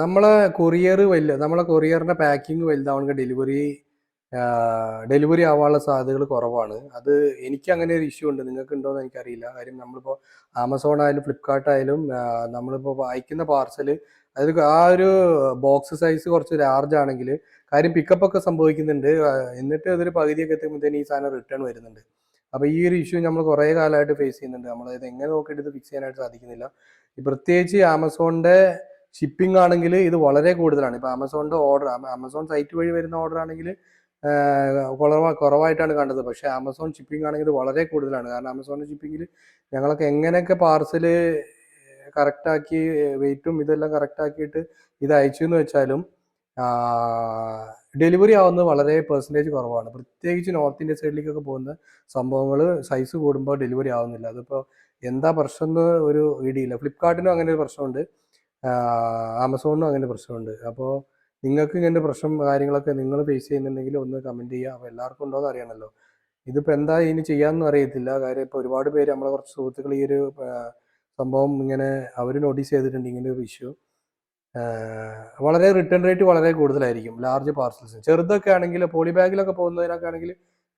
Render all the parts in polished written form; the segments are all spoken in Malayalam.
നമ്മളെ നമ്മളെ കൊറിയറിന്റെ പാക്കിംഗ് വലുതാവണമെങ്കിൽ ഡെലിവറി ആവാനുള്ള സാധ്യതകൾ കുറവാണ്. അത് എനിക്ക് അങ്ങനെ ഒരു ഇഷ്യൂ ഉണ്ട്. നിങ്ങൾക്ക് ഉണ്ടോയെന്ന് എനിക്കറിയില്ല. കാര്യം നമ്മളിപ്പോൾ ആമസോൺ ആയാലും ഫ്ലിപ്കാർട്ട് ആയാലും നമ്മളിപ്പോൾ അയക്കുന്ന പാർസല് അതായത് ആ ഒരു ബോക്സ് സൈസ് കുറച്ച് ലാർജ് ആണെങ്കിൽ കാര്യം പിക്കപ്പ് ഒക്കെ സംഭവിക്കുന്നുണ്ട്. എന്നിട്ട് അതൊരു പകുതിയൊക്കെ എത്തുമ്പോഴത്തേന് ഈ സാധനം റിട്ടേൺ വരുന്നുണ്ട്. അപ്പോൾ ഈ ഒരു ഇഷ്യൂ നമ്മൾ കുറേ കാലമായിട്ട് ഫേസ് ചെയ്യുന്നുണ്ട്. നമ്മളത് എങ്ങനെ നോക്കിയിട്ട് ഇത് ഫിക്സ് ചെയ്യാനായിട്ട് സാധിക്കുന്നില്ല. പ്രത്യേകിച്ച് ആമസോണിന്റെ ഷിപ്പിംഗ് ആണെങ്കിൽ ഇത് വളരെ കൂടുതലാണ്. ഇപ്പോൾ ആമസോൺ സൈറ്റ് വഴി വരുന്ന ഓർഡർ ആണെങ്കിൽ കുറവായിട്ടാണ് കണ്ടത്. പക്ഷേ ആമസോൺ ഷിപ്പിംഗ് ആണെങ്കിൽ ഇത് വളരെ കൂടുതലാണ്. കാരണം ആമസോണിന്റെ ഷിപ്പിങ്ങിൽ ഞങ്ങളൊക്കെ എങ്ങനെയൊക്കെ പാർസല് കറക്റ്റാക്കി വെയിറ്റും ഇതെല്ലാം കറക്റ്റാക്കിയിട്ട് ഇത് അയച്ചു എന്ന് വെച്ചാലും ഡെലിവറി ആവുന്നത് വളരെ പെർസെൻറ്റേജ് കുറവാണ്. പ്രത്യേകിച്ച് നോർത്ത് ഇന്ത്യ സൈഡിലേക്കൊക്കെ പോകുന്ന സംഭവങ്ങൾ സൈസ് കൂടുമ്പോൾ ഡെലിവറി ആവുന്നില്ല. അതിപ്പോൾ എന്താ പ്രശ്നം എന്ന് ഒരു ഐഡിയയില്ല. ഫ്ലിപ്കാർട്ടിനും അങ്ങനെ ഒരു പ്രശ്നമുണ്ട്, ആമസോണിനും അങ്ങനെ പ്രശ്നമുണ്ട്. അപ്പോൾ നിങ്ങൾക്ക് ഇങ്ങനെ പ്രശ്നം കാര്യങ്ങളൊക്കെ നിങ്ങൾ ഫേസ് ചെയ്യുന്നുണ്ടെങ്കിൽ ഒന്ന് കമൻറ്റ് ചെയ്യുക. അപ്പോൾ എല്ലാവർക്കും ഉണ്ടോയെന്ന് അറിയണമല്ലോ. ഇതിപ്പോൾ എന്താ ഇനി ചെയ്യാമെന്നും അറിയത്തില്ല. കാര്യം ഇപ്പോൾ ഒരുപാട് പേര് നമ്മളെ കുറച്ച് സുഹൃത്തുക്കൾ ഈ ഒരു സംഭവം ഇങ്ങനെ അവർ നോട്ടീസ് ചെയ്തിട്ടുണ്ട് ഇങ്ങനെ ഒരു ഇഷ്യൂ. വളരെ റിട്ടേൺ റേറ്റ് വളരെ കൂടുതലായിരിക്കും ലാർജ് പാർസൽസ്. ചെറുതൊക്കെ ആണെങ്കിൽ പോളി ബാഗിലൊക്കെ പോകുന്നതിനൊക്കെ ആണെങ്കിൽ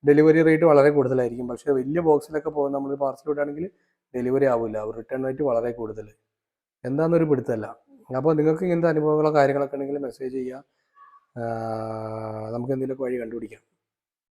ഡെലിവറി റേറ്റ് വളരെ കൂടുതലായിരിക്കും. പക്ഷേ വലിയ ബോക്സിലൊക്കെ പോകുന്ന നമ്മൾ പാർസൽ വിടുകയാണെങ്കിൽ ഡെലിവറി ആവില്ല. റിട്ടേൺ റേറ്റ് വളരെ കൂടുതൽ. എന്താണെന്നൊരു പിടുത്തമല്ല. അപ്പോൾ നിങ്ങൾക്ക് ഇങ്ങനത്തെ അനുഭവങ്ങളോ കാര്യങ്ങളൊക്കെ ഉണ്ടെങ്കിൽ മെസ്സേജ് ചെയ്യുക. നമുക്ക് എന്തെങ്കിലുമൊക്കെ വഴി കണ്ടുപിടിക്കാം.